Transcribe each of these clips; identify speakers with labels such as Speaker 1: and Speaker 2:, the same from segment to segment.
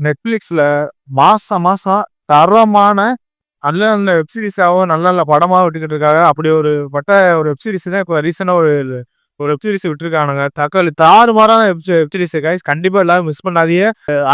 Speaker 1: நெட்ஃப்ளிக்ஸ்ல மாசம் மாசம் தரமான நல்ல நல்ல வெப் சீரிஸாவும் நல்ல நல்ல படமா விட்டுக்கிட்டு இருக்காங்க. அப்படி ஒரு ஒரு வெப் சீரிஸ் தான் இப்போ ரீசெண்டா ஒரு ஒரு வெப் சீரிஸ் விட்டுருக்கானுங்க. தக்காளி தாறுமாறான வெப் சீரிஸ் கைஸ். கண்டிப்பா எல்லாரும் மிஸ் பண்ணாதீங்க.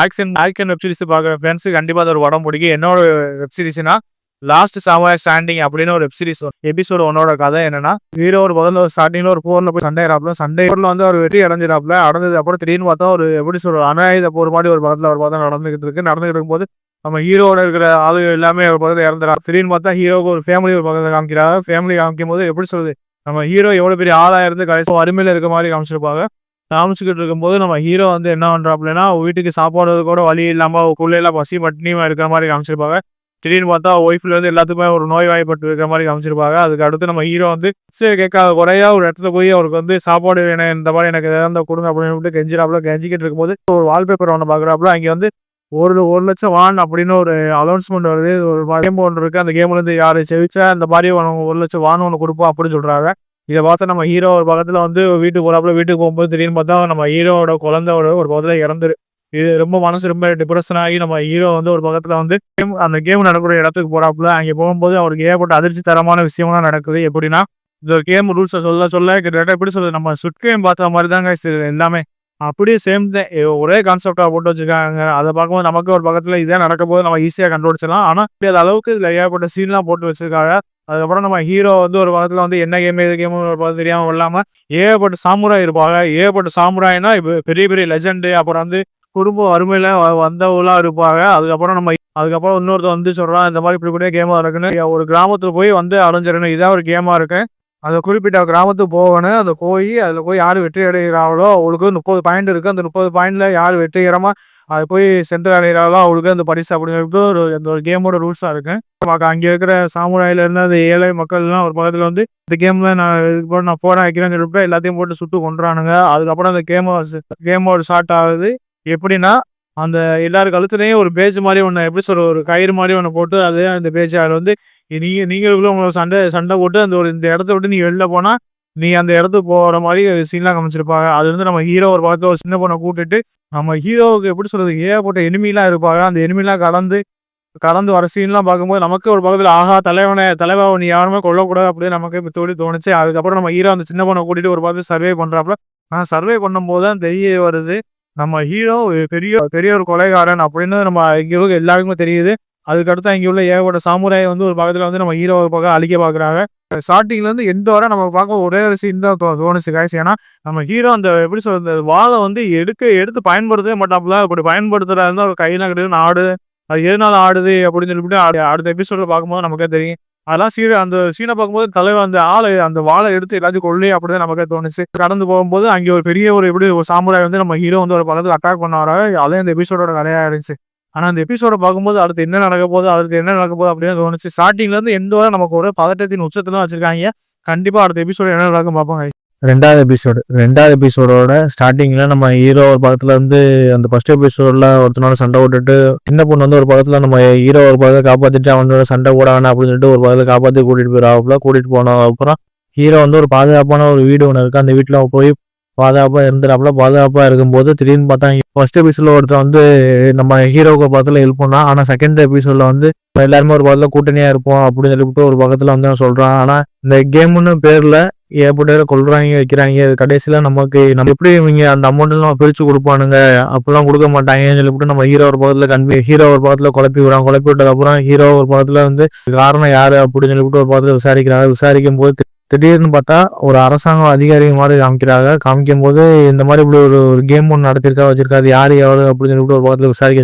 Speaker 1: ஆக்ஷன் வெப் சீரிஸ் பார்க்குற ஃப்ரெண்ட்ஸ் கண்டிப்பா அது ஒரு படம் பிடிக்கும். என்னோட வெப் சீரிஸ்னா லாஸ்ட் சாமுராய் ஸ்டாண்டிங் அப்படின்னு ஒரு வெப் சீரிஸ். எபிசோட் 1 கதை என்னன்னா, ஹீரோ ஒரு முதல்ல ஸ்டார்டிங்ல ஒரு போர்ல போய் சண்டையிறாப்ல. சண்டையில வந்து அவர் வெற்றி அடைஞ்சிடாப்ல. அடைஞ்சது அப்புறம் திடீர்னு பார்த்தா ஒரு எப்படி சொல்ற அநாயுத போர் மாதிரி ஒரு பக்கத்துல ஒரு பக்கம் நடந்துகிட்டு இருக்கும்போது நம்ம ஹீரோட இருக்கிற ஆளு எல்லாமே ஒரு பக்கத்துல இறந்துறாங்க. திடீர்னு பார்த்தா ஹீரோக்கு ஒரு ஃபேமிலி ஒரு பக்கத்துல காமிக்கிறாங்க. ஃபேமிலி காமிக்கும் போது எப்படி சொல்றது, நம்ம ஹீரோ எவ்வளவு பெரிய ஆளா இருந்து கடைசி வறுமையில இருக்க மாதிரி காமிச்சிருப்பாங்க. காமிச்சுக்கிட்டு இருக்கும்போது நம்ம ஹீரோ வந்து என்ன பண்றாப்லன்னா, வீட்டுக்கு சாப்பாடு கூட வழி இல்லாம எல்லாம் பசி பட்டினியுமா இருக்கிற மாதிரி காமிச்சிருப்பாங்க. திடீர்னு பார்த்தா ஒய்ஃப்ல இருந்து எல்லாத்துக்குமே ஒரு நோய் வாய்ப்பட்டு இருக்கிற மாதிரி காமிச்சிருப்பாங்க. அதுக்கு அடுத்து நம்ம ஹீரோ வந்து கேட்காத குறையா ஒரு இடத்துல போய் அவருக்கு வந்து சாப்பாடு வேணும், இந்த மாதிரி எனக்கு ஏதாவது கொடுங்க அப்படின்னு கெஞ்சிராப்ல. கெஞ்சிக்கிட்டு இருக்கும்போது ஒரு வால்பேப்பர் ஒன்று பாக்குறாப்ல. அங்கே வந்து ஒரு லட்சம் வான் அப்படின்னு ஒரு அனௌன்ஸ்மெண்ட் வருது. ஒரு கேம் ஒன்று இருக்கு. அந்த கேம்ல இருந்து யாரு செவிச்சா இந்த மாதிரி 1,00,000 வான் ஒன்று கொடுப்போம் அப்படின்னு சொல்றாங்க. இதை பார்த்தா நம்ம ஹீரோ ஒரு பக்கத்துல வந்து வீட்டுக்கு போறாப்புல. வீட்டுக்கு போகும்போது திடீர்னு பார்த்தா நம்ம ஹீரோட குழந்தையோட ஒரு பக்கத்துல இறந்துரு. இது ரொம்ப மனசு ரொம்ப டிப்ரெஷன் ஆகி நம்ம ஹீரோ வந்து ஒரு பக்கத்துல வந்து அந்த கேம் நடக்கிற இடத்துக்கு போறாப்புல. அங்கே போகும்போது அவருக்கு ஏற்பட்ட அதிர்ச்சி தரமான விஷயம்லாம் நடக்குது. எப்படின்னா, இந்த கேம் ரூல்ஸை சொல்ல கிட்டத்தட்ட எப்படி சொல்றது, நம்ம சுட் கேம் பார்த்த மாதிரி தாங்க எல்லாமே. அப்படியே சேம் தான், ஒரே கான்செப்டா போட்டு வச்சிருக்காங்க. அதை பார்க்கும்போது நமக்கு ஒரு பக்கத்துல இதே நடக்க போது நம்ம ஈஸியா கண்டுபிடிச்சிடலாம். ஆனா அது அளவுக்கு இதுல ஏற்பட்ட சீன்லாம் போட்டு வச்சிருக்காங்க. அதுக்கப்புறம் நம்ம ஹீரோ வந்து ஒரு பக்கத்துல வந்து என்ன கேம் எது கேம் ஒரு பக்கம் தெரியாம இல்லாம ஏகப்பட்ட சாமுராய் இருப்பாங்க. ஏகப்பட்ட சாமுராய்னா பெரிய பெரிய லெஜெண்டு. அப்புறம் வந்து குடும்ப வறுமையில வந்தவங்களா இருப்பாங்க. அதுக்கப்புறம் இன்னொருத்த வந்து சொல்றான், இந்த மாதிரி இப்படி கேமா இருக்குன்னு. ஒரு கிராமத்துல போய் வந்து அடைஞ்சிடணும், இதான் ஒரு கேமா இருக்கு. அதை குறிப்பிட்ட கிராமத்துக்கு போகணும். அதை போய் அதில் போய் யார் வெற்றி அடைகிறாங்களோ அவங்களுக்கு 30 பாயிண்ட் இருக்கு. அந்த 30 பாயிண்ட்ல யார் வெற்றிகரமா அது போய் சென்று அடைகிறாங்களோ அவங்களுக்கு அந்த பரிசு அப்படின்னு சொல்லிட்டு அந்த ஒரு கேமோட ரூல்ஸா இருக்கு. அங்க இருக்கிற சாமுராயில இருந்து அந்த ஏழை மக்கள் எல்லாம் ஒரு பக்கத்துல வந்து இந்த கேம்ல நான் போன வைக்கிறேன்னு சொல்லிட்டு எல்லாத்தையும் போட்டு சுட்டு கொண்டுறானுங்க. அதுக்கப்புறம் அந்த கேமோட ஸ்டார்ட் ஆகுது. எப்படின்னா, அந்த எல்லாரு கழுத்துலையும் ஒரு பேஜ் மாதிரி ஒன்று, எப்படி சொல்ற, ஒரு கயிறு மாதிரி ஒன்று போட்டு அது அந்த பேஜ் அதில் வந்து நீங்களுக்குள்ள உங்களை சண்டை போட்டு அந்த இந்த இடத்த விட்டு நீ வெளில போனா நீ அந்த இடத்துக்கு போகிற மாதிரி சீன்லாம் காமிச்சிருப்பாங்க. அது வந்து நம்ம ஹீரோ ஒரு பக்கத்தில் ஒரு சின்ன பொண்ணை கூட்டிட்டு நம்ம ஹீரோவுக்கு எப்படி சொல்றது ஏகப்பட்ட எனிமிலாம் இருப்பாங்க. அந்த எனிமிலாம் கடந்து வர சீன்லாம் பார்க்கும்போது நமக்கு ஒரு பக்கத்தில் ஆஹா தலைவா நீ யாருமே கொல்லக்கூடாது அப்படின்னு நமக்கு தோணுச்சு. அதுக்கப்புறம் நம்ம ஹீரோ அந்த சின்ன பொண்ணை கூட்டிட்டு ஒரு பக்கத்தில் சர்வே பண்றாப்புல. சர்வே பண்ணும்போது தான் தெரிய வருது, நம்ம ஹீரோ பெரிய ஒரு கொலைகாரன் அப்படின்னு நம்ம இங்க எல்லாருக்குமே தெரியுது. அதுக்கடுத்து அங்கே உள்ள ஏகப்பட்ட சாமுராய் வந்து ஒரு பக்கத்துல வந்து நம்ம ஹீரோ பக்கம் அழிக்க பாக்குறாங்க. ஸ்டார்டிங்ல இருந்து எந்த வரை நம்ம பார்க்க ஒரே ஒரு சீன் தான் தோணுச்சு காய்ச்சி. ஏன்னா நம்ம ஹீரோ அந்த எப்படி சொல்றது வாழை வந்து எடுத்து பயன்படுத்தவே மாட்டாப்புல. அப்படி பயன்படுத்துறா இருந்தா ஒரு கையில கிடையாது ஆடு. அது எதனால ஆடுது அப்படின்னு சொல்லிட்டு அடுத்த எபிசோட்ல பார்க்கும்போது நமக்கே தெரியும். அதெல்லாம் அந்த சீனை பார்க்கும்போது தலைவர் அந்த வாழை எடுத்து எல்லாத்தையும் கொள்ளை அப்படிதான் நமக்கே தோணுச்சு. கடந்து போகும்போது அங்கே ஒரு பெரிய ஒரு எப்படி ஒரு சாமுராய் வந்து நம்ம ஹீரோ வந்து ஒரு பக்கத்துல அட்டாக் பண்ண வர. அதே அந்த எபிசோடோட கதையா இருந்துச்சு. ஆனா அந்த எபிசோட பார்க்கும்போது அடுத்து என்ன நடக்க போகுது அப்படின்னு தோணுச்சு. ஸ்டார்டிங்ல இருந்து எந்த வரை நமக்கு ஒரு பதட்டத்தின் உச்சத்துல வச்சிருக்காங்க. கண்டிப்பா அடுத்த எபிசோட என்ன நடக்கும் பார்ப்போம். ரெண்டாவது எபிசோடோட ஸ்டார்டிங்ல நம்ம ஹீரோ ஒரு பக்கத்துல இருந்து அந்த ஃபர்ஸ்ட் எபிசோட்ல ஒருத்தனோட சண்டை போட்டுட்டு சின்ன பொண்ணு வந்து ஒரு பக்கத்துல நம்ம ஹீரோ ஒரு பக்கத்தை காப்பாத்திட்டு அவனோட சண்டை போட வேணாம் அப்படின்னு சொல்லிட்டு ஒரு பக்கத்துல காப்பாத்தி கூட்டிட்டு போன அப்புறம் ஹீரோ வந்து ஒரு பாதுகாப்பான ஒரு வீடு ஒன்று இருக்கு. அந்த வீட்டுல போய் பாதுகாப்பா இருக்கும்போது திடீர்னு பார்த்தா ஃபர்ஸ்ட் எபிசோட்ல ஒருத்தர் வந்து நம்ம ஹீரோவுக்கு பக்கத்துல ஹெல்ப் பண்ணா. ஆனா செகண்ட் எபிசோட்ல வந்து எல்லாருமே ஒரு பக்கத்துல கூட்டணியா இருப்போம் அப்படின்னு சொல்லிட்டு ஒரு பக்கத்துல வந்து சொல்றான். ஆனா இந்த கேம்னு பேர்ல ஏற்பட்ட கொள்றாங்க வைக்கிறாங்க. கடைசியில நம்ம எப்படி இவங்க அந்த அமௌண்ட் எல்லாம் பிரிச்சு கொடுப்பானுங்க, அப்படிலாம் கொடுக்க மாட்டாங்கன்னு சொல்லிவிட்டு நம்ம ஹீரோ ஒரு பக்கத்துல குழப்பி விட்டதுக்கு அப்புறம் ஹீரோ ஒரு பக்கத்துல வந்து காரணம் யாரு அப்படின்னு சொல்லிவிட்டு ஒரு பக்கத்துல விசாரிக்கும் போது திடீர்னு பார்த்தா ஒரு அரசாங்க அதிகாரி மாதிரி காமிக்கும் போது இந்த மாதிரி இப்படி ஒரு கேம் ஒன்று வச்சிருக்காது யாரு அப்படின்னு சொல்லிட்டு ஒரு பக்கத்துல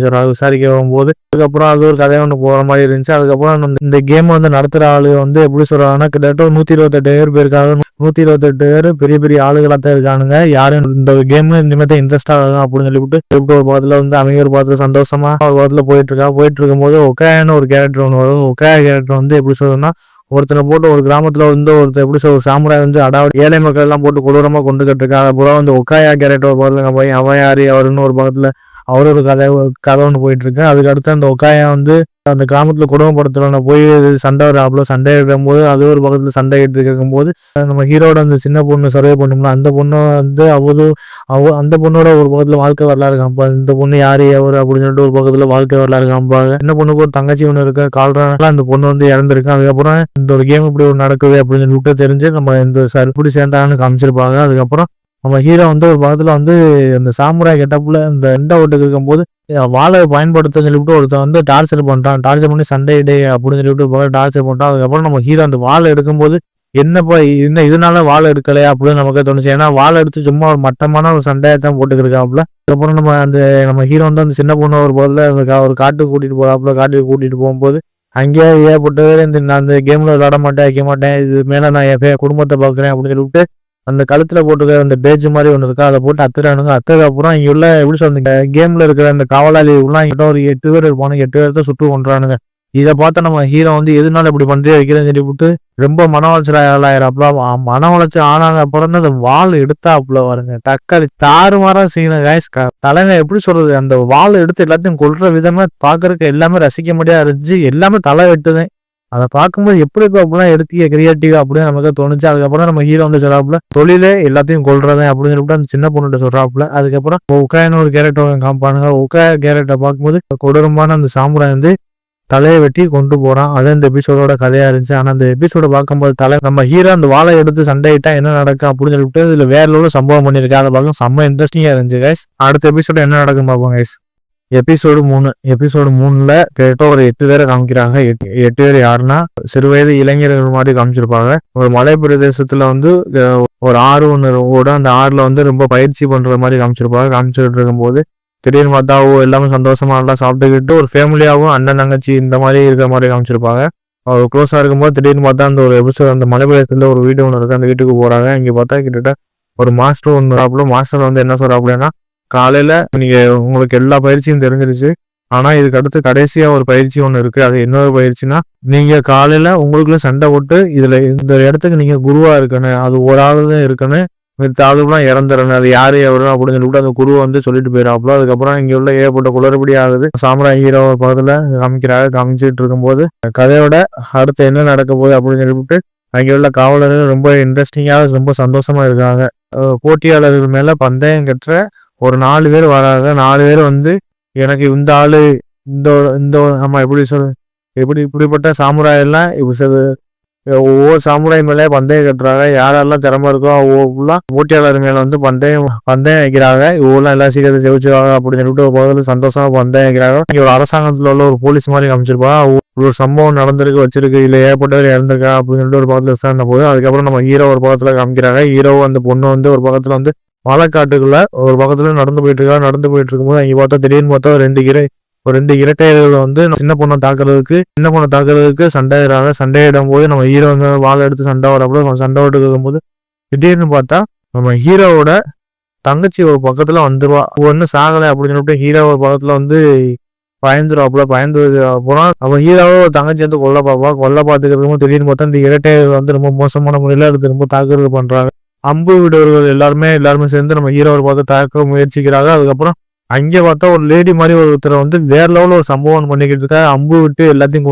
Speaker 1: விசாரிக்க வரும்போது அதுக்கப்புறம் அது ஒரு கதை ஒன்று போற மாதிரி இருந்துச்சு. அதுக்கப்புறம் இந்த கேம் வந்து நடத்துற ஆளு வந்து எப்படி சொல்றாங்கன்னா கிட்டத்தட்ட 128 பேர் போயிருக்காங்க. 128 பேர் பெரிய பெரிய ஆளுகளா தான் இருக்கானுங்க. யாரும் இந்த கேம் இனிமேல் இன்ட்ரெஸ்ட் ஆகும் அப்படின்னு சொல்லிவிட்டு ஒரு பக்கத்துல வந்து அவங்க ஒரு பக்கத்துல சந்தோஷமா ஒரு பக்கத்துல போயிட்டு இருக்கும்போது ஒக்காயான்னு ஒரு கேரக்டர் ஒன்று வரும். ஒக்காயா கேரக்டர் வந்து எப்படி சொல்றதுன்னா, ஒருத்தனை போட்டு ஒரு கிராமத்துல வந்து ஒருத்தர் எப்படி சொல்ற சாமுராய் வந்து அடாவடி ஏழை மக்கள் எல்லாம் போட்டு கொடூரமா கொண்டுகிட்டு இருக்காங்க. அப்புறம் வந்து ஒக்காயா கேரக்டர் ஒரு பக்கத்துல அவன் யாரு அவருன்னு ஒரு பக்கத்துல அவரோட கதை ஒன்று போயிட்டு இருக்கு. அதுக்கு அடுத்து அந்த ஒக்காயா வந்து அந்த கிராமத்துல குடும்பப்படுத்துறவன போய் சண்டை வராப்புல சண்டை எடுக்கும் போது அது ஒரு பக்கத்துல சண்டை எடுத்து இருக்கும்போது நம்ம ஹீரோட அந்த சின்ன பொண்ணு சர்வே பண்ணோம்னா அந்த பொண்ணு வந்து அந்த பொண்ணோட ஒரு பக்கத்துல வாழ்க்கை வரலாறு காமிப்பாங்க. இந்த பொண்ணு யாரு எவரு அப்படின்னு சொல்லிட்டு ஒரு பக்கத்துல வாழ்க்கை வரலாறு காமிப்பாங்க. சின்ன பொண்ணுக்கு ஒரு தங்கச்சி ஒண்ணு இருக்கு, கால்றாங்க அந்த பொண்ணு வந்து இறந்துருக்கு. அதுக்கப்புறம் இந்த ஒரு கேம் இப்படி ஒரு நடக்குது அப்படின்னு சொல்லிட்டு தெரிஞ்சு நம்ம இந்த இப்படி சேர்ந்தாங்கன்னு காமிச்சிருப்பாங்க. அதுக்கப்புறம் நம்ம ஹீரோ வந்து ஒரு பக்கத்துல வந்து அந்த சாமுராய் கெட்டப்புல இந்த ஓட்டுக்கு இருக்கும்போது வாழை பயன்படுத்த சொல்லிவிட்டு ஒருத்தன் வந்து டார்ச்சர் பண்ணி சண்டை அப்படின்னு சொல்லிட்டு டார்ச்சர் பண்றான். அதுக்கப்புறம் நம்ம ஹீரோ அந்த வாழை எடுக்கும்போது என்னப்பா என்ன இதனால வாழை எடுக்கலையா அப்படின்னு நமக்கு தோணுச்சு. ஏன்னா வாழை எடுத்து சும்மா ஒரு மட்டமான ஒரு சண்டையை தான் போட்டுக்கிருக்காப்புல. அதுக்கப்புறம் நம்ம ஹீரோ வந்து அந்த சின்ன பொண்ணு ஒரு போதில் ஒரு காட்டுக்கு கூட்டிட்டு போறாப்புல. காட்டுக்கு கூட்டிட்டு போகும்போது அங்கேயே ஏற்பட்ட நான் அந்த கேம்ல விளையாட மாட்டேன் வைக்க மாட்டேன், இது மேல நான் என் குடும்பத்தை பாக்குறேன் அப்படின்னு சொல்லிட்டு அந்த கழுத்துல போட்டுக்கிற அந்த பேஜ் மாதிரி ஒன்று இருக்கா, அதை போட்டு அத்துறானுங்க. அப்புறம் இங்க உள்ள எப்படி சொல்றீங்க கேம்ல இருக்கிற அந்த காவலாளி உள்ள ஒரு 8 பேர் இருப்பானுங்க. 8 பேர் தான் சுட்டு கொண்டுறானுங்க. இதை பார்த்து நம்ம ஹீரோ வந்து எதுனால இப்படி பண்றே வைக்கிறேன்னு சொல்லி விட்டு ரொம்ப மன உளைச்சல் ஆயிராப்புல. மன உளைச்சல் ஆனாங்க அப்புறம் தான் அந்த வாள் எடுத்தாப்புல வருங்க. தக்காளி தாறுமாறா செய்யணும் கைஸ். தலைங்க எப்படி சொல்றது, அந்த வாள் எடுத்து எல்லாத்தையும் கொல்ற விதமா பாக்குறதுக்கு எல்லாமே ரசிக்க முடியாது இருந்துச்சு. எல்லாமே தலை வெட்டுதேன். அதை பார்க்கும்போது எப்படி அப்படிலாம் எடுத்தீங்க கிரியேட்டிவா அப்படின்னு நமக்கு தோணுச்சு. அதுக்கப்புறம் நம்ம ஹீரோ வந்து சொல்றாப்புல தொழிலே எல்லாத்தையும் கொள்றதேன் அப்படின்னு சொல்லிட்டு அந்த சின்ன பொண்ணுகிட்ட சொல்றாப்புல. அதுக்கப்புறம் உக்காயின்னு ஒரு கேரக்டர் காமிப்பானுங்க. உக்காய கேரக்டர் பார்க்கும்போது கொடூரமான அந்த சாமுராய் வந்து தலையை வெட்டி கொண்டு போறான். அது இந்த எபிசோடோட கதையா இருந்துச்சு. ஆனா அந்த எபிசோட பார்க்கும்போது நம்ம ஹீரோ அந்த வாழை எடுத்து சண்டையிட்டா என்ன நடக்கும் அப்படின்னு சொல்லிட்டு இதுல வேற லெவலில் சம்பவம் பண்ணிருக்கேன். அதை பார்க்க செம்ம இன்ட்ரெஸ்டிங்கா இருந்துச்சு கைஸ். அடுத்த எபிசோட என்ன நடக்குன்னு பார்ப்போம் கைஸ். எபிசோடு 3ல கிட்ட ஒரு 8 பேரை காமிக்கிறாங்க. 8 பேர் யாருன்னா சிறுவயது இளைஞர்கள் மாதிரி காமிச்சிருப்பாங்க. ஒரு மலை பிரதேசத்துல வந்து ஒரு ஆறு ஒன்று ஓட அந்த ஆறுல வந்து ரொம்ப பயிற்சி பண்ற மாதிரி காமிச்சுட்டு இருக்கும்போது திடீர்னு பார்த்தா எல்லாமே சந்தோஷமா நல்லா சாப்பிட்டுக்கிட்டு ஒரு ஃபேமிலியாவும் அண்ணன் தங்கச்சி இந்த மாதிரி இருக்கிற மாதிரி காமிச்சிருப்பாங்க. அவர் க்ளோஸா இருக்கும்போது திடீர்னு பார்த்தா அந்த ஒரு எபிசோட் அந்த மலை பிரதேசத்துல ஒரு வீடு ஒன்று இருக்கு. அந்த வீட்டுக்கு போறாங்க. இங்க பார்த்தா கிட்டத்தட்ட ஒரு மாஸ்டர் ஒன்று மாஸ்டர் வந்து என்ன சொல்றாப்புலன்னா காலையில நீங்க உங்களுக்கு எல்லா பயிற்சியும் தெரிஞ்சிருச்சு, ஆனா இதுக்கு அடுத்து கடைசியா ஒரு பயிற்சி ஒண்ணு இருக்கு. அது இன்னொரு பயிற்சினா நீங்க காலையில உங்களுக்குள்ள சண்டை போட்டு இந்த இடத்துக்கு நீங்க குருவா இருக்கணும். அது ஒரு ஆளுதான் இருக்கணும், அதுக்கெல்லாம் இறந்துறணும். அது யாரு எவரும் அப்படின்னு சொல்லிட்டு அந்த குருவை வந்து சொல்லிட்டு போயிடாப்புல. அதுக்கப்புறம் இங்க உள்ள ஏற்பட்ட குளறுபடி ஆகுது. சாமுராய் ஹீரோ பக்கத்துல காமிச்சிட்டு இருக்கும்போது கதையோட அடுத்து என்ன நடக்க போகுது அப்படின்னு சொல்லிட்டு அங்கே உள்ள காவலர்கள் ரொம்ப இன்ட்ரெஸ்டிங்காக ரொம்ப சந்தோஷமா இருக்காங்க. போட்டியாளர்கள் மேல பந்தயம் கற்ற ஒரு 4 பேர் வராங்க. 4 பேர் வந்து எனக்கு இந்த ஆளு இந்த நம்ம எப்படி இப்படிப்பட்ட சாமுராய் எல்லாம் ஒவ்வொரு சாமுராய் மேலே பந்தயம் கட்டுறாங்க. யாரெல்லாம் திறமை இருக்கோ ஒவ்வொருலாம் போட்டியாளர் மேல வந்து பந்தயம் வைக்கிறாங்க. இவ்வளவு எல்லா சீக்கிரத்தை ஜெயிச்சிருவாங்க அப்படின்னு சொல்லிட்டு ஒரு பக்கத்துல சந்தோஷமா பந்தயம் வைக்கிறாங்க. இங்க ஒரு அரசாங்கத்துல உள்ள ஒரு போலீஸ் மாதிரி காமிச்சிருப்பாங்க. ஒரு சம்பவம் நடந்திருக்கு வச்சிருக்கு, இல்ல ஏற்பட்டவர் இறந்திருக்கா அப்படின்னு சொல்லிட்டு ஒரு பக்கத்துல விசாரணை போகுது. அதுக்கப்புறம் நம்ம ஹீரோ ஒரு பக்கத்துல காமிக்கிறாங்க. ஹீரோ அந்த பொண்ணு வந்து ஒரு பக்கத்துல வந்து மலைக்காட்டுக்குள்ள ஒரு பக்கத்துல நடந்து போயிட்டு இருக்கும்போது அங்க பார்த்தா திடீர்னு பார்த்தா ஒரு 2 இரட்டையர்கள் வந்து சின்ன பொண்ணை தாக்குறதுக்கு சண்டையிடும் போது நம்ம ஹீரோ வந்து வாழை எடுத்து சண்டை விட்டு இருக்கும்போது திடீர்னு பார்த்தா நம்ம ஹீரோவோட தங்கச்சி ஒரு பக்கத்துல வந்துருவா. ஒன்னும் சாகலை அப்படின்னு சொல்லிட்டு ஹீரோ ஒரு பக்கத்துல வந்து பயந்து போனா அவன் ஹீரோவோ தங்கச்சி வந்து கொல்ல பார்த்துக்கிறதுக்கும் திடீர்னு பார்த்தா இந்த இரட்டையர்கள் வந்து ரொம்ப மோசமான முறையில எடுத்து ரொம்ப தாக்குதல் பண்றாங்க. அம்பு விடுவர்கள் எல்லாருமே சேர்ந்து நம்ம ஹீரோவை பார்த்து தாக்க முயற்சிக்கிறாங்க. அதுக்கப்புறம் அங்கே பார்த்தா ஒரு லேடி மாதிரி ஒருத்தரை வந்து வேற லெவலில் ஒரு சம்பவம் பண்ணிக்கிட்டு இருக்கா. அம்பு விட்டு எல்லாத்தையும்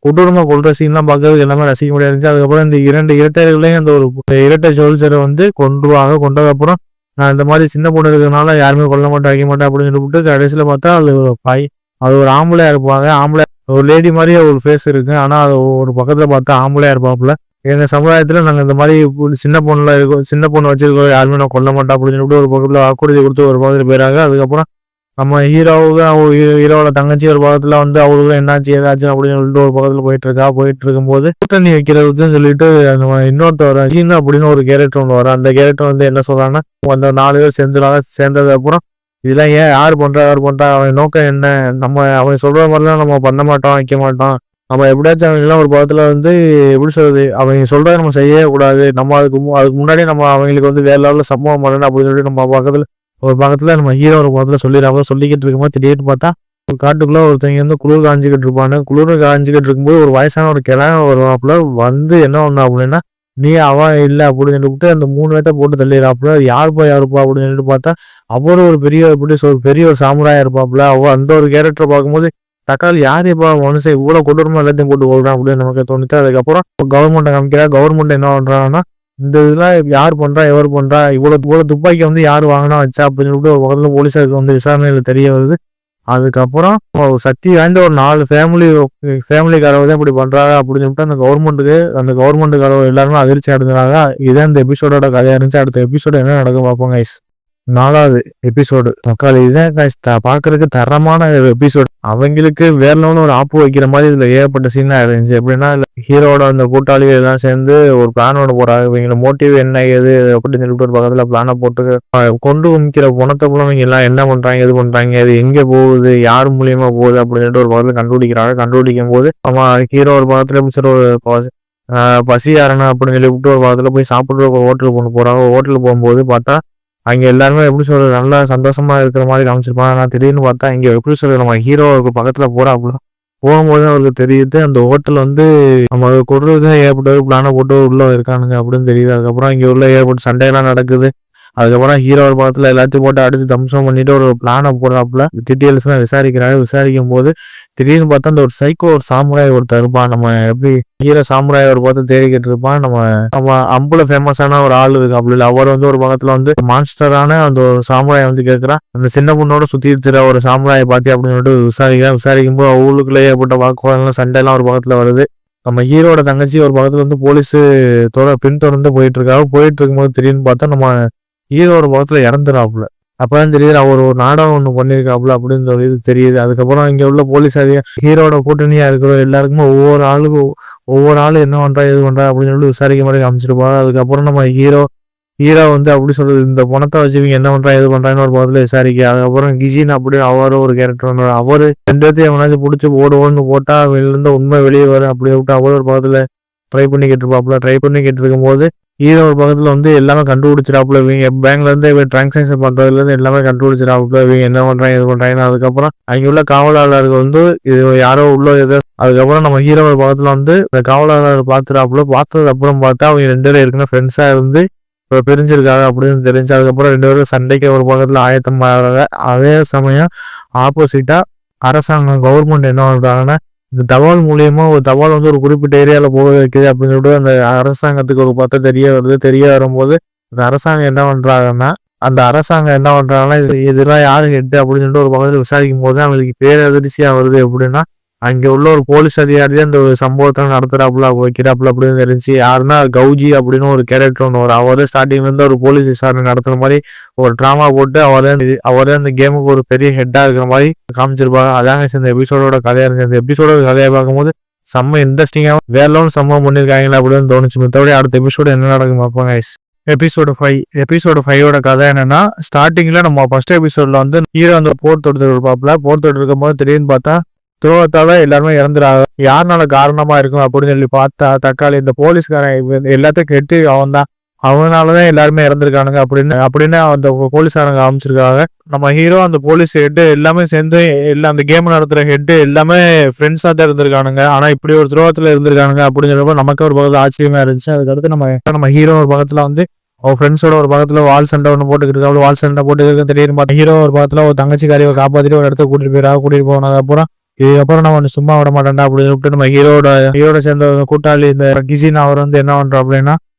Speaker 1: கொடூரமா கொள்ற சீன்லாம் பார்க்கறதுக்கு எல்லாமே ரசிக்க முடியாது இருந்துச்சு. அதுக்கப்புறம் இந்த 2 இரட்டைகளையும் அந்த ஒரு இரட்டை சோல்ஜரை வந்து கொண்டதுக்கப்புறம் நான் இந்த மாதிரி சின்ன பொண்ணு இருக்கிறதுனால யாருமே கொல்ல மாட்டேன் வைக்க மாட்டேன் அப்படின்னு சொல்லிட்டு கடைசியில பார்த்தா அது ஒரு ஆம்பளையா இருப்பாங்க. ஒரு லேடி மாதிரியே ஒரு ஃபேஸ் இருக்கு, ஆனா அது ஒரு பக்கத்துல பார்த்தா ஆம்பளையா இருப்பாப்புல. எங்க சமுதாயத்துல நாங்க இந்த மாதிரி சின்ன பொண்ணு வச்சிருக்கோம், யாருமே நான் கொல்ல மாட்டோம் அப்படின்னு சொல்லிட்டு ஒரு பக்கத்துல வாக்குறுதி கொடுத்து ஒரு பக்கத்துல போயிறாங்க. அதுக்கப்புறம் நம்ம ஹீரோவோட தங்கச்சி ஒரு பக்கத்துல வந்து அவங்களுக்கு என்னாச்சு ஏதாச்சும் அப்படின்னு சொல்லிட்டு ஒரு பக்கத்துல போயிட்டு இருக்கும்போது கூட்டணி வைக்கிறதுக்குன்னு சொல்லிட்டு இன்னொருத்தர் அப்படின்னு ஒரு கேரக்டர் ஒன்று வரும். அந்த கேரக்டர் வந்து என்ன சொல்றாங்கன்னா அந்த 4 பேர் சேர்ந்தது அப்புறம் இதெல்லாம் ஏன் யார் பண்றா அவன் நோக்கம் என்ன, அவன் சொல்ற மாதிரிலாம் நம்ம பண்ண மாட்டோம் வைக்க மாட்டோம், நம்ம எப்படியாச்சும் அவங்கெல்லாம் ஒரு பக்கத்துல வந்து எப்படி சொல்றது அவங்க சொல்றதை நம்ம செய்யவே கூடாது, நம்ம அதுக்கு முன்னாடி நம்ம அவங்களுக்கு வந்து வேற லெவலில் சம்பவம் பண்ணணும் அப்படின்னு சொல்லிட்டு நம்ம பக்கத்துல நம்ம ஹீரோ ஒரு பக்கத்துல சொல்லிக்கிட்டு இருக்கும்போது திடீர்னு பார்த்தா ஒரு காட்டுக்குள்ள ஒருத்தவங்க வந்து குளிர் காஞ்சிக்கிட்டு இருக்கும்போது ஒரு வயசான ஒரு கிழமை வருவாப்புல வந்து என்ன ஒண்ணு அப்படின்னா நீ அவன் இல்லை அப்படின்னு சொல்லிட்டு அந்த 3 பேர்த்த போட்டு தள்ளிடுறாப்புல. யாருப்பா அப்படின்னு சொல்லிட்டு பார்த்தா அவரும் ஒரு பெரிய பெரிய ஒரு சாமுராயா இருப்பாப்புல. அந்த ஒரு கேரக்டரை பார்க்கும்போது தக்காளி யார் இப்ப மனுஷன் இவ்வளவு கொடூரமா எல்லாத்தையும் போட்டு போடுறான் அப்படின்னு நமக்கு தோணுச்சு. அதுக்கப்புறம் கவர்மெண்ட் காமிக்கிறா. கவர்மெண்ட் என்ன பண்றாங்கன்னா இந்த இதெல்லாம் யார் பண்றா எவர் பண்றா இவ்வளவு துப்பாக்கி வந்து யார் வாங்கினா வச்சா அப்படின்னு சொல்லிட்டு ஒரு பக்கத்துல போலீஸாருக்கு வந்து விசாரணையில தெரிய வருது. அதுக்கப்புறம் சக்தி வாய்ந்த ஒரு 4 ஃபேமிலிக்காரங்க தான் இப்படி பண்றாங்க அப்படின்னு சொல்லிட்டு அந்த கவர்மெண்ட்டுக்காரங்க எல்லாருமே அதிர்ச்சி அடைஞ்சாங்க. இதான் இந்த எபிசோடோட கதையா இருந்துச்சு. அடுத்த எபிசோட என்ன நடக்கும் பார்ப்போம் கைஸ். 4வது எபிசோடு தக்காளி இதான் பாக்குறதுக்கு தரமான எபிசோடு. அவங்களுக்கு வேற லெவலில் ஒரு ஆப்பு வைக்கிற மாதிரி இதுல ஏகப்பட்ட சீனா இருந்துச்சு. எப்படின்னா ஹீரோட அந்த கூட்டாளிகள் எல்லாம் சேர்ந்து ஒரு பிளானோட போறாங்க. இவங்களோட மோட்டிவ் என்ன ஏது அப்படின்னு சொல்லிட்டு ஒரு பக்கத்துல பிளானை போட்டு கொண்டு வைக்கிற பணத்தை போல இவங்க எல்லாம் என்ன பண்றாங்க எது பண்றாங்க அது எங்க போகுது யார் மூலியமா போகுது அப்படின்னு சொல்லிட்டு ஒரு பக்கத்துல கண்டுபிடிக்கிறாங்க. கண்டுபிடிக்கும் போது அவன் ஹீரோ ஒரு பக்கத்துல ஒரு பசியாரன அப்படின்னு சொல்லிவிட்டு ஒரு பக்கத்துல போய் சாப்பிட்டு ஒரு ஹோட்டலுக்கு கொண்டு போறாங்க. ஹோட்டலுக்கு போகும்போது பார்த்தா அங்க எல்லாருமே எப்படி சொல்றது நல்லா சந்தோஷமா இருக்கிற மாதிரி காமிச்சிருப்பாங்க. ஆனா திடீர்னு பார்த்தா இங்க எப்படி சொல்றது நம்ம ஹீரோவுக்கு பக்கத்துல போறாப்புல. போகும்போது அவருக்கு தெரியுது அந்த ஹோட்டல் வந்து நம்ம கொடுறதுதான் ஏற்பட்ட ஒரு பிளான போட்டு உள்ள இருக்கானுங்க அப்படின்னு தெரியுது. அதுக்கப்புறம் இங்க உள்ள ஏற்பட்டு சண்டையெல்லாம் நடக்குது. அதுக்கப்புறம் ஹீரோ ஒரு பக்கத்துல எல்லாத்தையும் போட்டு அடிச்சு தம்சம் பண்ணிட்டு ஒரு பிளானை போடுறாப்புல. டீட்டெயில்ஸ் எல்லாம் விசாரிக்கும் போது திடீர்னு பார்த்தா அந்த ஒரு சைக்கோ ஒரு சாமுராய் ஒருத்தர் இருப்பான். நம்ம எப்படி ஹீரோ சாமுராய் ஒரு பார்த்து தேடிக்கிட்டு இருப்பான். நம்ம அம்புல ஃபேமஸான ஒரு ஆள் இருக்கு அப்படி இல்லை. அவர் வந்து ஒரு பக்கத்துல வந்து மான்ஸ்டரான அந்த ஒரு சாமுராய் வந்து கேட்கிறான். அந்த சின்ன பொண்ணோட சுத்தி இருக்கிற ஒரு சாமுராயை பார்த்தி அப்படின்னு சொல்லிட்டு விசாரிக்கும் போது அவங்களுக்குள்ள ஏற்பட்ட வாக்குவாதம் சண்டை எல்லாம் ஒரு பக்கத்துல வருது. நம்ம ஹீரோட தங்கச்சி ஒரு பக்கத்துல வந்து போலீஸ் பின்தொடர்ந்து போயிட்டு இருக்கும்போது திடீர்னு பார்த்தா நம்ம ஹீரோ ஒரு பக்கத்துல இறந்துறாப்புல. அப்பதான் தெரியுது அவர் ஒரு நாடகம் ஒண்ணு பண்ணிருக்காப்புல அப்படின்னு சொல்லி தெரியுது. அதுக்கப்புறம் இங்க உள்ள போலீஸ் ஹீரோட கூட்டணியா இருக்கிற எல்லாருக்குமே ஒவ்வொரு ஆளும் என்ன பண்றா எது பண்றா அப்படின்னு சொல்லி விசாரிக்க மாதிரி காமிச்சிருப்பாங்க. அதுக்கப்புறம் நம்ம ஹீரோ வந்து அப்படி சொல்றது இந்த பணத்தை வச்சு இவங்க என்ன பண்றா எது பண்றான்னு ஒரு பக்கத்துல விசாரிக்க. அதுக்கப்புறம் கிஜின் அப்படி அவரும் ஒரு கேரக்டர் வந்து அவரு 2 பேர்த்தையும் எவனாச்சும் பிடிச்சி ஓடுவோன்னு போட்டா வெளில இருந்து உண்மை வெளியே வரும் அப்படி விட்டு அவர் ஒரு பக்கத்துல ட்ரை பண்ணிக்கிட்டு இருக்கும் போது ஹீரோ ஒரு பக்கத்துல வந்து எல்லாமே கண்டுபிடிச்சிடாப்புல. இவங்க பேங்க்ல இருந்து டிரான்சாக்சன் பண்றதுல இருந்து எல்லாமே கண்டுபிடிச்சிடாப்புல. இவங்க என்ன பண்றாங்க எது பண்றாங்கன்னு. அதுக்கப்புறம் அங்க உள்ள காவலாளர்கள் வந்து இது யாரோ உள்ள எதோ அதுக்கப்புறம் நம்ம ஹீரோ ஒரு பக்கத்துல வந்து இந்த காவலாளர் பாத்துறாப்புல. பார்த்தது அப்புறம் பார்த்தா அவங்க 2 பேரும் ஏற்கனவே ஃப்ரெண்ட்ஸா இருந்து பிரிஞ்சிருக்காங்க அப்படின்னு தெரிஞ்சு அதுக்கப்புறம் 2 பேரும் சண்டைக்கு ஒரு பக்கத்துல ஆயத்தமாகறாங்க. அதே சமயம் ஆப்போசிட்டா அரசாங்கம் கவர்மெண்ட் என்ன பண்றாங்கன்னா இந்த தபால் மூலியமா ஒரு தபால் வந்து ஒரு குறிப்பிட்ட ஏரியால போக வைக்குது அப்படின்னு சொல்லிட்டு அந்த அரசாங்கத்துக்கு ஒரு பார்த்தா தெரிய வரும்போது அந்த அரசாங்கம் என்ன பண்றாங்கன்னா இதெல்லாம் யாரு ஹெட் அப்படின்னு சொல்லிட்டு ஒரு பக்கத்துல விசாரிக்கும் போது அவங்களுக்கு பேரதிர்ச்சியா வருது. எப்படின்னா அங்க உள்ள ஒரு போலீஸ் அதிகாரி தான் இந்த ஒரு சம்பவத்தை நடத்துறாப்புல வைக்கிறாப்புல அப்படின்னு தெரிஞ்சு யாருன்னா கௌஜி அப்படின்னு ஒரு கேரக்டர் ஒன்று வரும். அவரே ஸ்டார்டிங்ல இருந்து ஒரு போலீஸ் விசாரணை நடத்துற மாதிரி ஒரு டிராமா போட்டு அவரே அந்த கேமுக்கு ஒரு பெரிய ஹெட்டா இருக்கிற மாதிரி காமிச்சிருப்பாங்க. அதாங்க இந்த எபிசோடோட கதையா இருந்துச்சு. அந்த எபிசோட கதையை பார்க்கும்போது செம்ம இன்ட்ரெஸ்டிங்கா வேற லெவல் சம்பவம் பண்ணிருக்காங்களா அப்படின்னு தோணுச்சு. மத்தபடி அடுத்த எபிசோடு என்ன நடக்கும் பார்ப்போம் கைஸ். எபிசோடு 5 கதை என்னன்னா ஸ்டார்டிங்ல நம்ம ஃபர்ஸ்ட் எபிசோட்ல வந்து ஹீரோ அந்த போர் தொடுத்து இருப்பாப்புல. போர் தொட்டு இருக்கும் போது திடீர்னு பார்த்தா துரோகத்தால எல்லாருமே இறந்துறாங்க. யாருனால காரணமா இருக்கும் அப்படின்னு சொல்லி பார்த்தா தக்காளி இந்த போலீஸ்காரன் எல்லாத்தையும் கெட்டு அவனாலதான் எல்லாருமே இறந்துருக்கானுங்க அப்படின்னு அந்த போலீஸ்காரங்க காமிச்சிருக்காங்க. நம்ம ஹீரோ அந்த போலீஸ் ஹெட் எல்லாமே சேர்ந்து எல்லாம் அந்த கேம் நடத்துற ஹெட் எல்லாமே ஃப்ரெண்ட்ஸா தான் இருந்திருக்கானுங்க. ஆனா இப்படி ஒரு துரோகத்துல இருந்திருக்கானுங்க அப்படின்னு சொல்றப்ப நமக்கு ஒரு பக்கத்துல ஆச்சரியமா இருந்துச்சு. அதுக்கடுத்து நம்ம ஹீரோ ஒரு பக்கத்துல வந்து அவன் ஃப்ரெண்ட்ஸோட ஒரு பக்கத்துல வால் சண்டை ஒன்று போட்டுக்கிட்டு வால் சண்டை போட்டு திடீர்னு பார்த்தா ஹீரோ ஒரு பக்கத்துல ஒரு தங்கச்சிக்காரியை காப்பாத்திட்டு ஒரு இடத்த கூட்டிட்டு போனதுக்கப்புறம் இதுக்கப்புறம் நம்ம ஒன்று சும்மா விட மாட்டேன்டா அப்படின்னு சொல்லிட்டு நம்ம ஹீரோட சேர்ந்த கூட்டாளி இந்த கிசின் அவர் வந்து என்ன பண்றோம் அப்படின்னா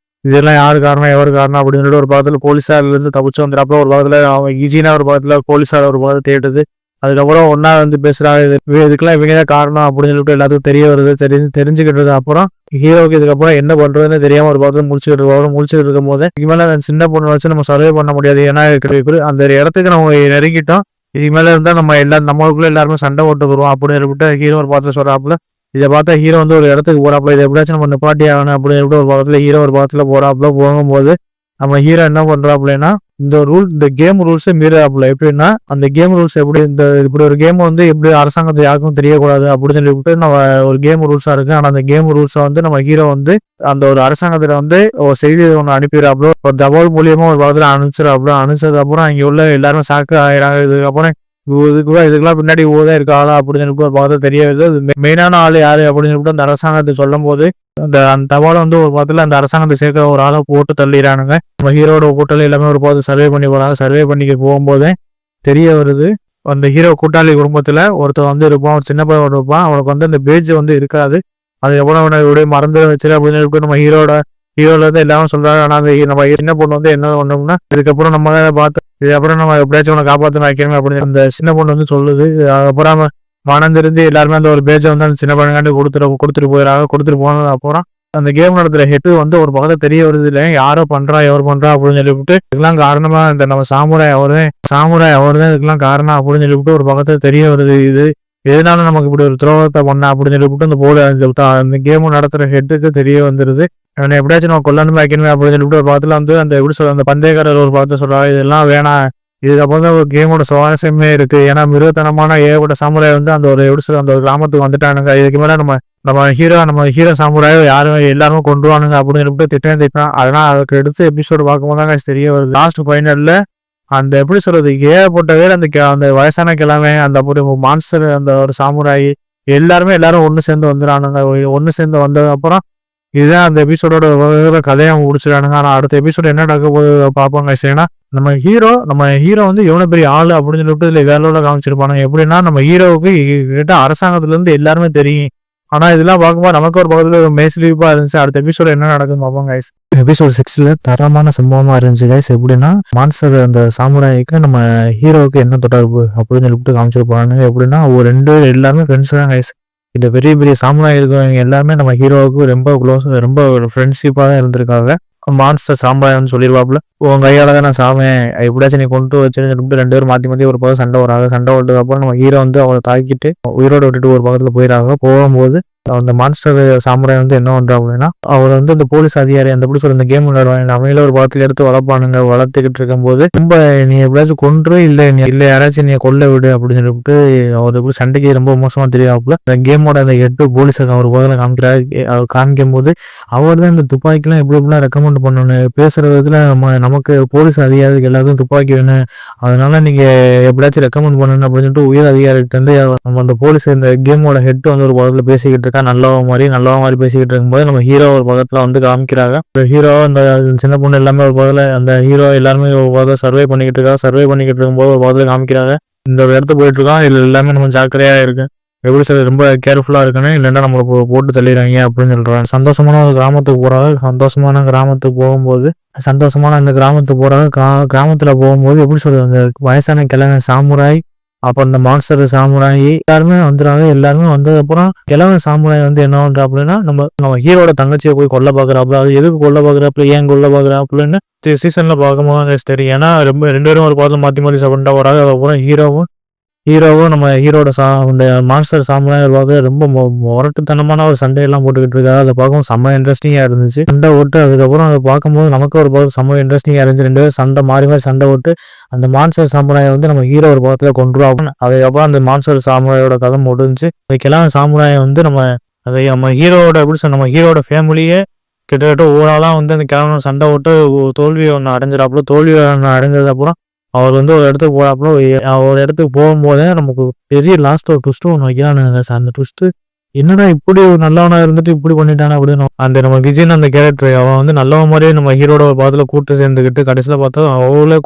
Speaker 1: இதெல்லாம் யாரு காரணம் எவர் காரணம் அப்படின்னு சொல்லிட்டு ஒரு பக்கத்துல போலீஸார்ல இருந்து தப்பிச்சு வந்துடுறாப்புல. ஒரு பக்கத்துல அவன் கிஜினா ஒரு பக்கத்துல போலீஸார் ஒரு பக்கத்துல தேடுது. அதுக்கப்புறம் ஒன்னா வந்து பேசுறாங்க இதுக்கெல்லாம் இவங்கதான் காரணம் அப்படின்னு சொல்லிட்டு எல்லாத்துக்கும் தெரிய வருது. தெரிஞ்சுக்கிட்டது அப்புறம் ஹீரோக்கு இதுக்கப்புறம் என்ன பண்றதுன்னு தெரியாம ஒரு பக்கத்துல முடிச்சுட்டு இருக்கும் போது இதுக்கு மேல அந்த சின்ன பொண்ணு வச்சு நம்ம சர்வே பண்ண முடியாது. ஏன்னா அந்த இடத்துக்கு நம்ம நெருங்கிட்டோம். இதுக்கு மேல இருந்தா நம்மளுக்குள்ள எல்லாருமே சண்டை போட்டுக்குறோம் அப்படின்னு சொல்லிட்டு ஹீரோ ஒரு பாத்திரம் சொல்றாப்புல. இதை பார்த்தா ஹீரோ வந்து ஒரு இடத்துக்கு போறாப்புல. இதை எப்படியாச்சும் நம்ம நிப்பாட்டி ஆகணும் அப்படின்னு சொல்லிட்டு ஒரு பக்கத்துல ஹீரோ ஒரு பக்கத்துல போகும்போது நம்ம ஹீரோ என்ன பண்றாப்புலன்னா இந்த கேம் ரூல்ஸை மீறாப்புல. எப்படின்னா அந்த கேம் ரூல்ஸ் எப்படி இப்படி ஒரு கேம் வந்து எப்படி அரசாங்கத்தை யாருக்கும் தெரியக்கூடாது அப்படின்னு சொல்லிவிட்டு நம்ம ஒரு கேம் ரூல்ஸா இருக்கு. ஆனா அந்த கேம் ரூல்ஸை வந்து நம்ம ஹீரோ வந்து அந்த ஒரு அரசாங்கத்துல வந்து ஒரு செய்தி ஒன்று அனுப்பிடுறாப்புல. ஒரு தபால் மூலியமா ஒரு பக்கத்துல அனுப்பிச்சது அப்புறம் அங்க உள்ள எல்லாருமே சாக்கு ஆயிராங்க. இதுக்கப்புறம் இதுக்கெல்லாம் பின்னாடி தான் இருக்காளா அப்படின்னு சொல்லிட்டு ஒரு பக்கத்துல தெரிய வருது. மெயினான ஆள் யாரு அப்படின்னு சொல்லிட்டு அந்த அரசாங்கத்தை சொல்லும் போது அந்த தபால வந்து ஒரு பக்கத்துல அந்த அரசாங்கத்தை சேர்க்கிற ஒரு ஆளை போட்டு தள்ளிடுறானுங்க. நம்ம ஹீரோட கூட்டாளி எல்லாமே ஒரு பார்த்து சர்வே பண்ணி போறாங்க. சர்வே பண்ணிக்க போகும்போதே தெரிய வருது, அந்த ஹீரோ கூட்டாளி குடும்பத்துல ஒருத்தர் வந்து இருப்பான், ஒரு சின்ன பையன் இருப்பான். அவனுக்கு வந்து அந்த பேஜ் வந்து இருக்காது. அது எவ்வளவு இப்படியே மறந்து வச்சிரு அப்படின்னு சொல்லிட்டு நம்ம ஹீரோல இருந்து எல்லாரும் சொல்றாங்க. ஆனா அந்த நம்ம சின்ன பொண்ணு வந்து என்ன பண்ணோம்னா, இதுக்கப்புறம் நம்ம பார்த்து இதுக்கப்புறம் நம்ம எப்படியாச்சும் உன்னை காப்பாற்ற வைக்கணும் அப்படின்னு அந்த சின்ன பொண்ணு வந்து சொல்லுது. அதுக்கப்புறம் மனம் தெரிஞ்சு எல்லாருமே அந்த ஒரு பேஜை வந்து அந்த சின்ன பையன்காண்டி கொடுத்துட்டு போயிடறாங்க. கொடுத்துட்டு போனது அப்புறம் அந்த கேம் நடத்துற ஹெட்டு வந்து ஒரு பக்கத்துல தெரிய வருது, இல்லை யாரோ பண்றா எவர் பண்றா அப்படின்னு சொல்லிவிட்டு இதுக்கெல்லாம் காரணமா இந்த நம்ம சாமுராய் அவர்தான் இதுக்கெல்லாம் காரணம் அப்படின்னு சொல்லிவிட்டு ஒரு பக்கத்துல தெரிய வருது. இது எதனால நமக்கு இப்படி ஒரு துரோகத்தை பண்ண அப்படின்னு சொல்லிவிட்டு அந்த கேம் நடத்துற ஹெட்டுக்கு தெரிய வந்துருது. எப்படியாச்சும் நம்ம கொல்லணுமே வைக்கணுமே அப்படின்னு சொல்லிட்டு ஒரு பக்கத்துல வந்து அந்த எப்படி சொல்ற அந்த பந்தயக்காரர் ஒரு பக்கத்துல சொல்றாங்க, இதெல்லாம் வேணாம், இதுக்கப்புறம் தான் ஒரு கேமோட சுவாரஸ்யமே இருக்கு. ஏன்னா மிருகத்தனமான ஏகப்பட்ட சாமுராய் வந்து அந்த ஒரு எப்படி சொல்ற அந்த ஒரு கிராமத்துக்கு வந்துட்டானுங்க. இதுக்கு மேல நம்ம ஹீரோ சாமுராய் யாரும் எல்லாருமே கொண்டுருவானுங்க அப்படின்னு சொல்லிட்டு திட்டான். அதனால அதுக்கு எடுத்து எபிசோடு பார்க்கும்போது தான் தெரிய வருது. லாஸ்ட் ஃபைனல்ல அந்த எப்படி சொல்றது, ஏகப்பட்ட பேர் அந்த வயசான கிழமை, அந்த மான்ஸ்டர், அந்த ஒரு சாமுராய் எல்லாரும் ஒன்று சேர்ந்து வந்துடுறானுங்க. ஒன்று சேர்ந்து வந்தது அப்புறம் இதுதான் அந்த எபிசோடோட கதையை அவங்க முடிச்சிடானுங்க. ஆனா அடுத்த எபிசோடு என்ன நடக்க போது பார்ப்பாங்க. ஏன்னா நம்ம ஹீரோ வந்து எவ்வளவு பெரிய ஆளு அப்படின்னு சொல்லிட்டு இதுல வேலையோட காமிச்சிருப்பானுங்க. எப்படின்னா நம்ம ஹீரோவுக்கு கிட்ட அரசாங்கத்துல இருந்து எல்லாருமே தெரியும். ஆனா இதெல்லாம் பார்க்கும்போது நமக்கு ஒரு பக்கத்துல ஒரு மேசிலிப்பா இருந்துச்சு. அடுத்த எபிசோடு என்ன நடக்குதுன்னு பார்ப்போம் கைஸ். எபிசோட் 6ல தரமான சம்பவமா இருந்துச்சு கைஸ். எப்படின்னா மான்ஸ்டர் அந்த சாமுராய்க்கு நம்ம ஹீரோவுக்கு என்ன தொடர்பு அப்படின்னு சொல்லிட்டு காமிச்சிருப்பாங்க. எப்படின்னா ஒரு எல்லாருமே ஃப்ரெண்ட்ஸ் தான் கைஸ். இந்த பெரிய பெரிய சாமுராய் இருக்கவங்க எல்லாருமே நம்ம ஹீரோவுக்கு ரொம்ப க்ளோஸ், ரொம்ப ஃப்ரெண்ட்ஷிப்பா தான் இருந்திருக்காங்க. மான்ஸ்டர் சாமுராய்னு சொல்லிடுவாப்புல, உன் கையால தான் நான் சாவேன், எப்படியாச்சும் நீ கொண்டு வச்சுன்னு சொல்லிட்டு 2 பேரும் மாத்தி ஒரு பக்கம் சண்டை வராங்க. சண்டை விட்டதுக்கு அப்புறம் நம்ம ஹீரோ வந்து அவரை தாக்கிட்டு உயிரோட விட்டுட்டு ஒரு பக்கத்துல போயிடாங்க. போகும்போது அந்த மான்ஸ்டர் சாமுராய் வந்து என்ன பண்றா அப்படின்னா, அவர் வந்து அந்த போலீஸ் அதிகாரி அந்த எப்படி சொல்ற இந்த கேம் விளையாடுவாங்க, அவங்கள ஒரு பக்கத்துல எடுத்து வளர்ப்பானுங்க. வளர்த்துக்கிட்டு இருக்கும் போது ரொம்ப நீ எப்படியாச்சும் கொன்று இல்ல யாராச்சும் நீ கொல்ல விடு அப்படின்னு சொல்லிட்டு அவர் எப்படி சண்டைக்கு ரொம்ப மோசமா தெரியாப்புல இந்த கேமோட அந்த ஹெட் போலீஸ் ஒரு பக்கத்துல காமிக்கும் போது அவர் தான் இந்த துப்பாக்கிலாம் எப்படிலாம் ரெக்கமெண்ட் பண்ணணும், பேசுற விதத்துல நமக்கு போலீஸ் அதிகாரிக்கு எல்லாத்துக்கும் துப்பாக்கி வேணும், அதனால நீங்க எப்படியாச்சும் ரெக்கமெண்ட் பண்ணணும் அப்படின்னு சொல்லிட்டு உயர் அதிகாரிகிட்ட வந்து நம்ம அந்த போலீஸ் இந்த கேமோட ஹெட் வந்து ஒரு பக்கத்துல பேசிக்கிட்டு இருக்கா. நல்லவ மாதிரி பேசிக்கிட்டு இருக்கும்போது நம்ம ஹீரோ ஒரு பக்கத்துல வந்து காமிக்கிறாங்க. ஹீரோ இந்த சின்ன பொண்ணு எல்லாமே ஒரு பக்கத்துல அந்த ஹீரோ எல்லாருமே ஒரு பக்கத்துல சர்வே பண்ணிக்கிட்டு இருக்கும்போது ஒரு பக்கத்துல காமிக்கிறாங்க. இந்த ஒரு இடத்துக்கு போயிட்டு இருக்கோம், இதுல எல்லாமே நம்ம ஜாக்கிரதையா இருக்கு, எப்படி சார் ரொம்ப கேர்ஃபுல்லா இருக்கணும், இல்லைன்னா நம்மளை போட்டு தள்ளிடுறாங்க அப்படின்னு சொல்றாங்க. சந்தோஷமான ஒரு கிராமத்துக்கு போறாங்க. சந்தோஷமான கிராமத்துக்கு போகும்போது அந்த கிராமத்துக்கு போறாங்க. கிராமத்துல போகும்போது எப்படி சொல்றது, அந்த வயசான கிழமை சாமுராய், அப்ப இந்த மான்ஸ்டர் சாமுராய் எல்லாருமே வந்துடுறாங்க. எல்லாருமே வந்ததுக்கப்புறம் கிழமை சாமுராய் வந்து என்ன பண்றா அப்படின்னா, நம்ம ஹீரோட தங்கச்சியை போய் கொல்ல பாக்குறாப்புல. அது எதுக்கு கொல்ல பாக்குறாப்புல, ஏன் கொல்ல பாக்குறாப்புலன்னு சீசன்ல பார்க்கும்போது தெரியும். ஏன்னா ரொம்ப 2 பேரும் ஒரு பாதம் மாத்தி சண்டை வராது. அதுக்கப்புறம் ஹீரோவும் நம்ம ஹீரோட இந்த மான்ஸ்டர் சாமுராய் ரொம்ப முரட்டுத்தனமான ஒரு சண்டையெல்லாம் போட்டுக்கிட்டு இருக்காரு. அதை பார்க்கவும் செம்ம இன்ட்ரெஸ்டிங்கா இருந்துச்சு. சண்டை ஓட்டு அதுக்கப்புறம் அதை பார்க்கும்போது நமக்கு ஒரு பக்கம் செம்ம இன்ட்ரெஸ்டிங்கா இருந்துச்சு. 2 பேரும் சண்டை மாறி சண்டை ஓட்டு அந்த மான்ஸ்டர் சாமுராயை வந்து நம்ம ஹீரோ ஒரு பக்கத்துல கொண்டுருவாங்க. அதுக்கப்புறம் அந்த மான்ஸ்டர் சாமுராயோட கதை முடிஞ்சு அதுக்கெல்லாம் சாமுராயை வந்து நம்ம ஹீரோட எப்படி சொல்ல, நம்ம ஹீரோட ஃபேமிலியே கிட்டத்தட்ட ஓவராலாம் வந்து அந்த கிழமை சண்டை ஓட்டு தோல்வி ஒன்று அடைஞ்சிடாப்புல. தோல்வி ஒன்று அடைஞ்சது அப்புறம் அவர் வந்து ஒரு இடத்துக்கு போறாப்புல. ஒரு இடத்துக்கு போகும்போதே நமக்கு பெரிய லாஸ்ட் ஒரு ட்விஸ்ட் ஒன்று வைக்கிறானுங்க. அந்த ட்விஸ்ட் என்னடா இப்படி ஒரு நல்லவனா இருந்துட்டு இப்படி பண்ணிட்டானே அப்படின்னு அந்த நம்ம விஜயன் அந்த கேரக்டர் அவன் வந்து நல்லவன் மாதிரியே நம்ம ஹீரோட பாத்துல கூட்டு சேர்ந்துக்கிட்டு கடைசியில பார்த்தா அவளே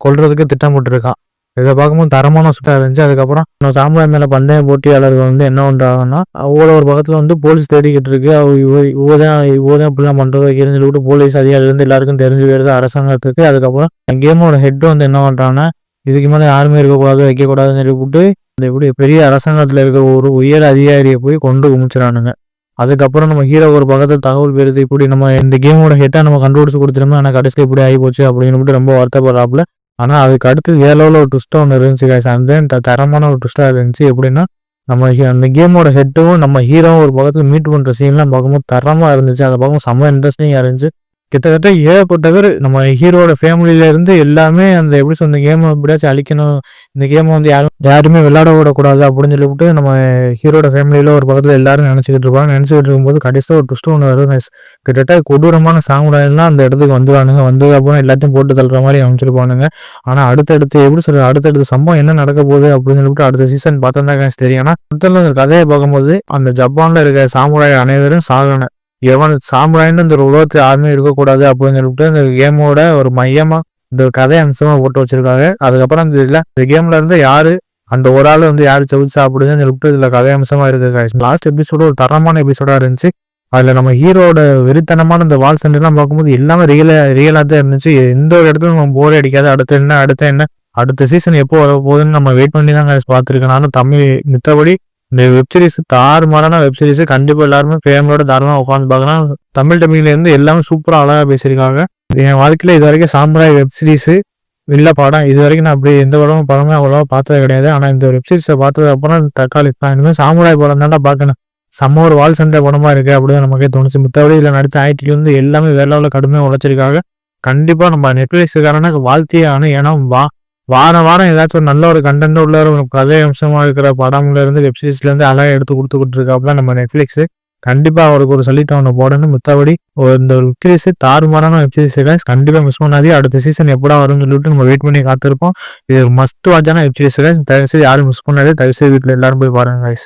Speaker 1: கொல்றதுக்கு திட்டமிட்டு இருக்கான். இதை பார்க்கும்போது தரமான சுட்டா இருந்துச்சு. அதுக்கப்புறம் சாமுராய் மேல பந்தய போட்டியாளர்கள் வந்து என்ன பண்றாங்கன்னா, அவ்வளோ ஒரு பக்கத்துல வந்து போலீஸ் தேடிக்கிட்டு இருக்கு. இவதான் இப்படிலாம் பண்றது வைக்கிறேன்னு சொல்லிட்டு போலீஸ் அதிகாரில இருந்து எல்லாருக்கும் தெரிஞ்சு வருது அரசாங்கத்துக்கு. அதுக்கப்புறம் கேமோட ஹெட் வந்து என்ன பண்றாங்கன்னா, இதுக்கு மேல யாருமே இருக்கக்கூடாது வைக்கக்கூடாதுன்னு சொல்லிவிட்டு இந்த இப்படி பெரிய அரசாங்கத்துல இருக்கிற ஒரு உயர் அதிகாரியை போய் கொண்டு குமிச்சிடானுங்க. அதுக்கப்புறம் நம்ம ஹீரோ ஒரு பக்கத்துல தகவல் பெறுது, இப்படி நம்ம இந்த கேமோட ஹெட்டை நம்ம கண்டுபிடிச்சு கொடுத்துருந்தோம், ஆனா கடைசியில் இப்படி ஆகி போச்சு அப்படின்னு ரொம்ப வருத்தப்படுறாப்புல. ஆனா அதுக்கு அடுத்து ஏலோவில் ஒரு ட்விஸ்ட் ஒன்று இருந்துச்சு கைஸ். அந்த தரமான ஒரு ட்விஸ்டா இருந்துச்சு. எப்படின்னா நம்ம அந்த கேமோட ஹெட்டும் நம்ம ஹீரோவும் ஒரு பக்கத்துல மீட் பண்ற சீன்லாம் பார்க்கும்போது தரமா இருந்துச்சு. அதை பார்க்கும் செம்ம இன்ட்ரெஸ்டிங்கா இருந்துச்சு. கிட்டத்தட்ட ஏகப்பட்ட பேர் நம்ம ஹீரோட ஃபேமிலியில இருந்து எல்லாமே அந்த எப்படி சொல்ற கேமை எப்படியாச்சும் அழிக்கணும், இந்த கேமை வந்து யாருமே விளையாட விடக்கூடாது அப்படின்னு சொல்லிவிட்டு நம்ம ஹீரோட ஃபேமிலியில ஒரு பக்கத்துல எல்லாரும் நினைச்சுக்கிட்டு இருக்கும்போது கடைசியாக ஒரு ட்விஸ்ட் ஒன்று வரும். கிட்டத்தட்ட கொடூரமான சாமுராயெல்லாம் அந்த இடத்துக்கு வந்துடுவானுங்க. வந்தது அப்புறம் எல்லாத்தையும் போட்டு தள்ளுற மாதிரி அமைச்சிருப்பானுங்க. ஆனா அடுத்தடுத்து எப்படி சொல்ற அடுத்தடுத்த சம்பவம் என்ன நடக்க போகுது அப்படின்னு சொல்லிட்டு அடுத்த சீசன் பார்த்தா தான் தெரியும். ஆனா கதையை பார்க்கும்போது அந்த ஜப்பான்ல இருக்க சாமுராய் அனைவரும் சாகணும். எவன் சாமுராயின்னு இந்த உலகத்துல யாருமே இருக்கக்கூடாது அப்படின்னு சொல்லிட்டு இந்த கேமோட ஒரு மையமா இந்த கதை அம்சமா போட்டு வச்சிருக்காங்க. அதுக்கப்புறம் இந்த கேம்ல இருந்து யாரு அந்த ஒரு ஆள் யாரு செவிச்சு சாப்பிடுதுன்னு சொல்லிட்டு இதுல கதை அம்சமா இருக்கு. லாஸ்ட் எபிசோடு ஒரு தரமான எபிசோடா இருந்துச்சு. அதுல நம்ம ஹீரோட வெறித்தனமான இந்த வால் சண்டைலாம் பார்க்கும்போது எல்லாமே ரியலா தான் இருந்துச்சு. எந்த ஒரு இடத்துல நம்ம போர் அடிக்காது. அடுத்த சீசன் எப்போ வர போகுதுன்னு நம்ம வெயிட் பண்ணி தான் பார்த்துருக்கேன். நானும் தமிழ் மித்தபடி இந்த வெப்சீரிஸ் தாறுமாறான வெப்சீரிஸ் கண்டிப்பா எல்லாருமே ஃபேமிலியோட தாராளமாக உட்காந்து பார்க்கலாம். தமிழ் டப்பிங்ல இருந்து எல்லாமே சூப்பரா அழகா பேசியிருக்காங்க. என் வாழ்க்கையில இது வரைக்கும் சாமுராய் வெப்சீரிஸ் இல்ல படம் இது வரைக்கும் நான் அப்படி எந்த படமே அவ்வளோவா பார்த்தது கிடையாது. ஆனா இந்த வெப்சீரிஸை பார்த்தது அப்புறம் தக்காளி இனிமேல் சாமுராய் படம் தான்டா பார்க்கணும். செம்ம ஒரு வால் சண்டை படமா இருக்கு அப்படிதான் நமக்கே தோணுச்சு. மித்தபடி இதுல நடித்த ஆக்டிங் எல்லாமே வேற லெவலில் கடுமையாக உழைச்சிருக்காங்க. கண்டிப்பா நம்ம நெட்ஃபிளிக்ஸுக்காரனுக்கு வாழ்த்தியே ஆகணும். ஏன்னா வாரம் ஏதாச்சும் ஒரு நல்ல ஒரு கண்டென்ட் உள்ள ஒரு கதை அம்சமா இருக்கிற படம்ல இருந்து வெப்சீரிஸ்ல இருந்து அழகா எடுத்து கொடுத்துக்கிட்டு இருக்காப்புல நம்ம நெட்ஃபிளிக்ஸ். கண்டிப்பா அவருக்கு ஒரு சொல்லிட்டு அவனை போடணும். மித்தபடி இந்த வெப்சீரிஸ் தாறுமாறான வெப்சீரிஸ் கண்டிப்பா மிஸ் பண்ணாதே. அடுத்த சீசன் எப்படா வரும்னு சொல்லிட்டு நம்ம வெயிட் பண்ணி காத்திருப்போம். இது மஸ்ட் வாட்சான வெப்சீரிஸ். தயவுசெய்து யாரும் மிஸ் பண்ணாதே. தயவுசெய்து வீட்டில் எல்லாரும் போய் பாருங்க guys.